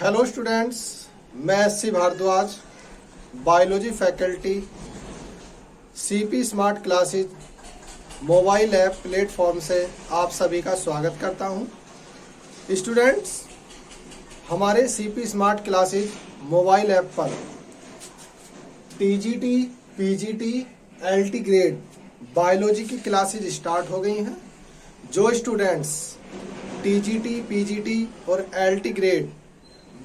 Hello students, मैं SC. Bhardwaj, biology faculty, CP smart classes mobile app platform से आप सभी का स्वागत करता हूं। स्टूडेंट्स, हमारे CP smart classes mobile app पर TGT, PGT, LT grade biology की क्लासेज स्टार्ट हो गई हैं। जो स्टूडेंट्स टीजीटी, पीजीटी और LT grade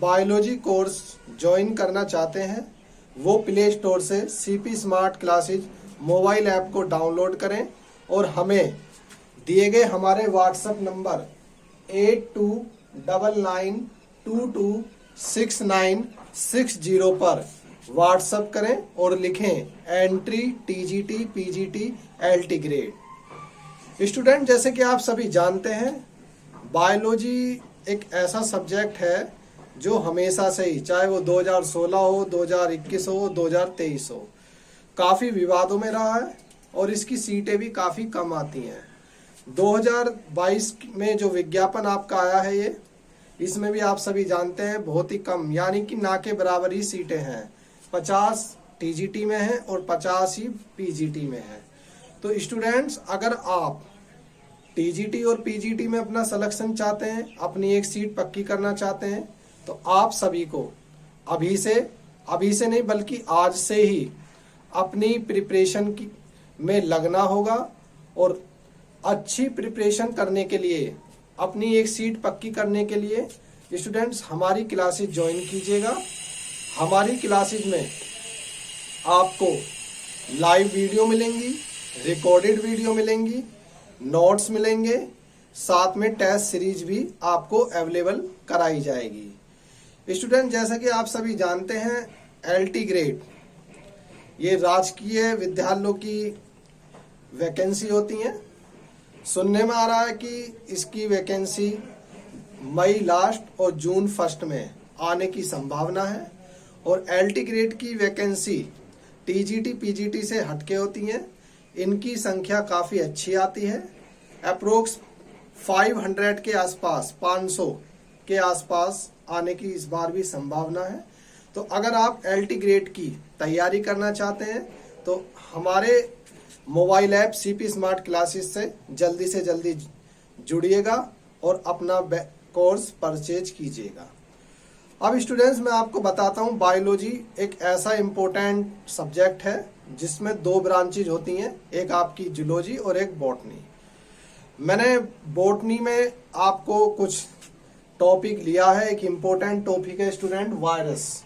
biology course join करना चाहते हैं वो प्ले स्टोर से CP smart classes mobile app को डाउनलोड करें और हमें दिए गए हमारे व्हाट्सएप नंबर 8299226960 पर व्हाट्सएप करें और लिखें entry TGT, PGT, LT grade. Student, जैसे कि आप सभी जानते हैं, बायोलॉजी एक ऐसा सब्जेक्ट है जो हमेशा से ही, चाहे वो 2016 हो, 2021 हो, 2023 हो, काफ़ी विवादों में रहा है और इसकी सीटें भी काफ़ी कम आती हैं। 2022 में जो विज्ञापन आपका आया है इसमें भी आप सभी जानते हैं बहुत ही कम, यानी कि ना के बराबर ही सीटें हैं। 50 टीजीटी में हैं और 50 ही पीजीटी में हैं। तो स्टूडेंट्स, अगर आप टीजीटी और पीजीटी में अपना सिलेक्शन चाहते हैं, अपनी एक सीट पक्की करना चाहते हैं, तो आप सभी को अभी से नहीं बल्कि आज से ही अपनी प्रिपरेशन में लगना होगा और अच्छी प्रिपरेशन करने के लिए, अपनी एक सीट पक्की करने के लिए स्टूडेंट्स हमारी क्लासेज ज्वाइन कीजिएगा। हमारी क्लासेज में आपको लाइव वीडियो मिलेंगी, रिकॉर्डेड वीडियो मिलेंगी, नोट्स मिलेंगे, साथ में टेस्ट सीरीज भी आपको अवेलेबल कराई जाएगी। स्टूडेंट, जैसा कि आप सभी जानते हैं, एलटी ग्रेड ये राजकीय विद्यालयों की वैकेंसी होती हैं। सुनने में आ रहा है कि इसकी वैकेंसी मई लास्ट और जून फर्स्ट में आने की संभावना है और एलटी ग्रेड की वैकेंसी टीजीटी, पीजीटी से हटके होती हैं। इनकी संख्या काफ़ी अच्छी आती है, अप्रोक्स 500 के आसपास, 500 के आसपास आने की इस बार भी संभावना है। तो अगर आप एलटी ग्रेड की तैयारी करना चाहते हैं तो हमारे mobile app CP smart classes से जल्दी जुड़िएगा और अपना कोर्स परचेज कीजिएगा। अब स्टूडेंट्स, मैं आपको बताता हूं, बायोलॉजी एक ऐसा इम्पोर्टेंट सब्जेक्ट है जिसमें 2 ब्रांचेज होती हैं, एक आपकी जूलॉजी और एक बॉटनी। मैंने बॉटनी में आपको कुछ टॉपिक लिया है। एक इम्पोर्टेंट टॉपिक है स्टूडेंट वायरस।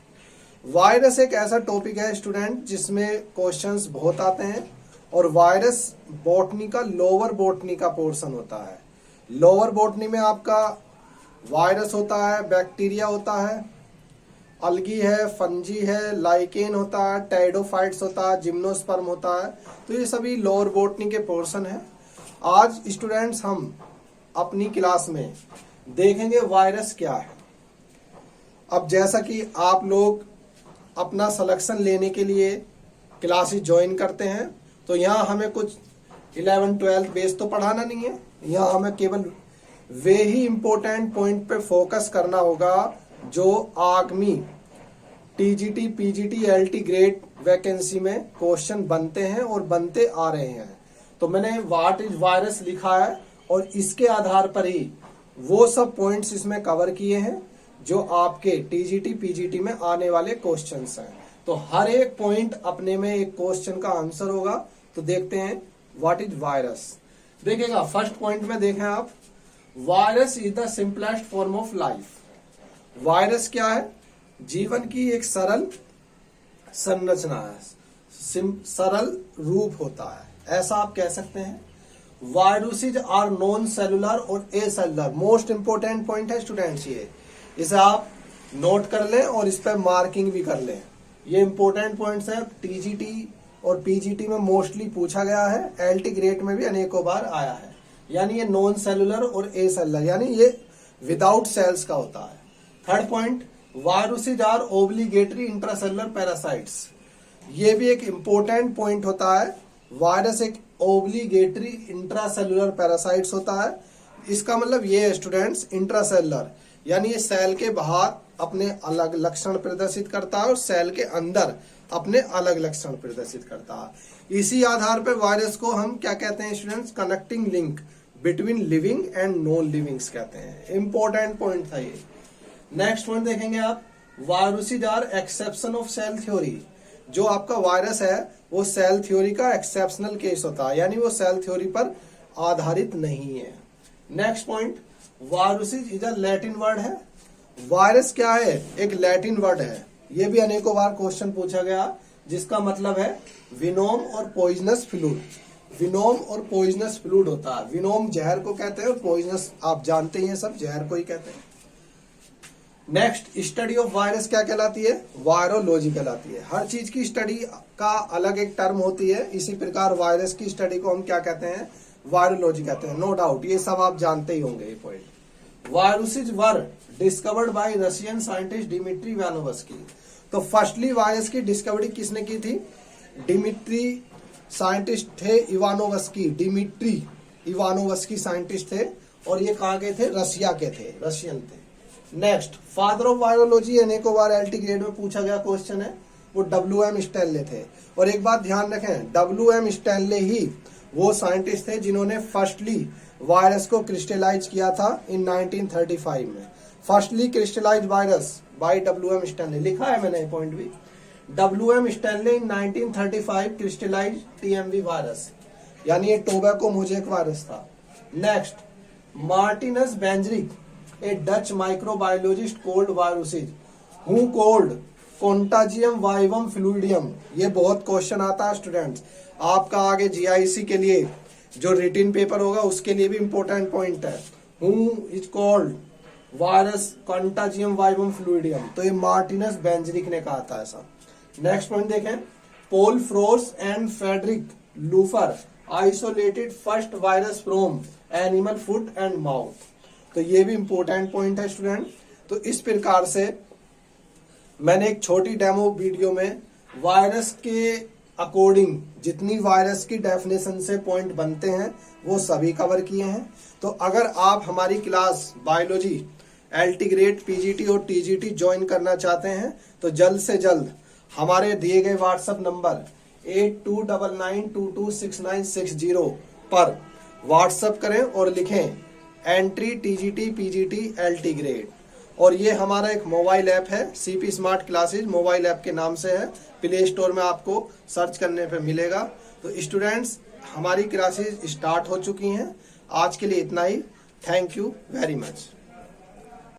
वायरस एक ऐसा टॉपिक है स्टूडेंट जिसमें क्वेश्चंस बहुत आते हैं और वायरस बॉटनी का, लोअर बॉटनी का पोर्शन होता है। लोअर बॉटनी में आपका वायरस होता है, बैक्टीरिया होता है, अलगी है, फंजी है, लाइकेन होता है, टेरिडोफाइट्स होता है, जिम्नोस्पर्म होता है। तो ये सभी लोअर बॉटनी के पोर्शन है। आज स्टूडेंट्स हम अपनी क्लास में देखेंगे वायरस क्या है। अब जैसा कि आप लोग अपना सिलेक्शन लेने के लिए क्लासेस ज्वाइन करते हैं, तो यहाँ हमें कुछ 11-12 बेस तो पढ़ाना नहीं है। यहाँ हमें केवल वे ही इम्पोर्टेंट पॉइंट पे फोकस करना होगा जो आगामी TGT, PGT, LT grade vacancy में क्वेश्चन बनते हैं और बनते आ रहे हैं। तो मैंने व्हाट इज वायरस लिखा है और इसके आधार पर ही वो सब पॉइंट्स इसमें कवर किए हैं जो आपके टीजीटी, पीजीटी में आने वाले क्वेश्चंस हैं। तो हर एक पॉइंट अपने में एक क्वेश्चन का आंसर होगा। तो देखते हैं व्हाट इज वायरस। देखिएगा, फर्स्ट पॉइंट में देखें आप, virus is the simplest form of life. Virus क्या है? जीवन की एक सरल संरचना है, सरल रूप होता है, ऐसा आप कह सकते हैं। वायरुसेज आर नॉन सेलुलर और ए सेलुलर। मोस्ट इंपोर्टेंट पॉइंट है स्टूडेंट्स ये, इसे आप नोट कर लें और इस पर मार्किंग भी कर लें। ये इंपोर्टेंट पॉइंट्स है, टीजीटी और पीजीटी में मोस्टली पूछा गया है, एलटी ग्रेड में भी अनेकों बार आया है। यानी ये नॉन सेलुलर और ए सेलुलर, यानी ये विदाउट सेल्स का होता है। Third point, viruses are obligatory intracellular parasites. ये भी एक इंपोर्टेंट पॉइंट होता है। वायरस एक ओब्लिगेटरी इंट्रासेलुलर पैरासाइट्स होता है। इसका मतलब ये है स्टूडेंट्स, इंट्रासेलुलर यानी ये सेल के बाहर अपने अलग लक्षण प्रदर्शित करता है और सेल के अंदर अपने अलग लक्षण प्रदर्शित करता है। इसी आधार पर वायरस को हम क्या कहते हैं students, connecting link between living and non livings कहते हैं। इंपॉर्टेंट पॉइंट था ये। नेक्स्ट पॉइंट देखेंगे आप, viruses are exception of cell theory. जो आपका वायरस है वो सेल थ्योरी का एक्सेप्शनल केस होता है, यानी वो सेल थ्योरी पर आधारित नहीं है। Next point, viruses is a Latin word है। वायरस क्या है, एक लैटिन वर्ड है। ये भी अनेकों बार क्वेश्चन पूछा गया, जिसका मतलब है विनोम और पॉइजनस फ्लूइड। विनोम और पॉइजनस फ्लूइड होता है। विनोम जहर को कहते हैं और पॉइजनस आप जानते ही हैं सब, जहर को ही कहते हैं। नेक्स्ट, स्टडी ऑफ वायरस क्या कहलाती है, वायरोलॉजी कहलाती है। हर चीज की स्टडी का अलग एक टर्म होती है, इसी प्रकार वायरस की स्टडी को हम क्या कहते हैं, वायरोलॉजी कहते हैं। नो डाउट ये सब आप जानते ही होंगे ये point. Viruses were discovered by Russian scientist Dmitri Ivanovsky. तो फर्स्टली वायरस की डिस्कवरी किसने की थी, डिमिट्री साइंटिस्ट थे इवानोव्स्की। डिमिट्री इवानोव्स्की साइंटिस्ट थे और ये कहाँ के थे, रशिया के थे, रशियन थे। नेक्स्ट, फादर ऑफ वायरोलॉजी अनेकों बार एलटी ग्रेड में पूछा गया क्वेश्चन है, वो डब्ल्यू.एम. स्टैनले थे। और एक बात ध्यान रखें, डब्ल्यू.एम. स्टैनले ही वो साइंटिस्ट थे जिन्होंने फर्स्टली वायरस को क्रिस्टलाइज किया था इन 1935 में। Firstly crystallize virus by WM. Stanley, लिखा है मैंने पॉइंट भी। WM. Stanley in 1935 crystallize TMV virus, यानी ये टोबैको मोजेक वायरस था। Next, Martinus Beijerinck, a Dutch microbiologist called viruses who called contagium vivum fluidum. ये बहुत क्वेश्चन आता है स्टूडेंट्स, आपका आगे जीआईसी के लिए जो रिटिन पेपर होगा उसके लिए भी इंपॉर्टेंट पॉइंट है। Who is called virus contagium vivum fluidum, तो ये मार्टिनस बेंजरिक ने कहा था ऐसा। नेक्स्ट पॉइंट देखें, Paul Frosch and Friedrich Loeffler isolated first virus from animal foot and mouth. तो ये भी इंपॉर्टेंट पॉइंट है स्टूडेंट। तो इस प्रकार से मैंने एक छोटी डेमो वीडियो में वायरस के अकॉर्डिंग जितनी वायरस की डेफिनेशन से पॉइंट बनते हैं वो सभी कवर किए हैं। तो अगर आप हमारी class biology LT grade, PGT और टीजीटी ज्वाइन करना चाहते हैं तो जल्द से जल्द हमारे दिए गए व्हाट्सएप नंबर 8299226960 पर व्हाट्सएप करें और लिखें entry TGT PGT LT grade. और ये हमारा एक मोबाइल ऐप है, CP smart classes mobile app के नाम से है। प्ले स्टोर में आपको सर्च करने पे मिलेगा। तो स्टूडेंट्स, हमारी क्लासेज स्टार्ट हो चुकी हैं। आज के लिए इतना ही। Thank you very much.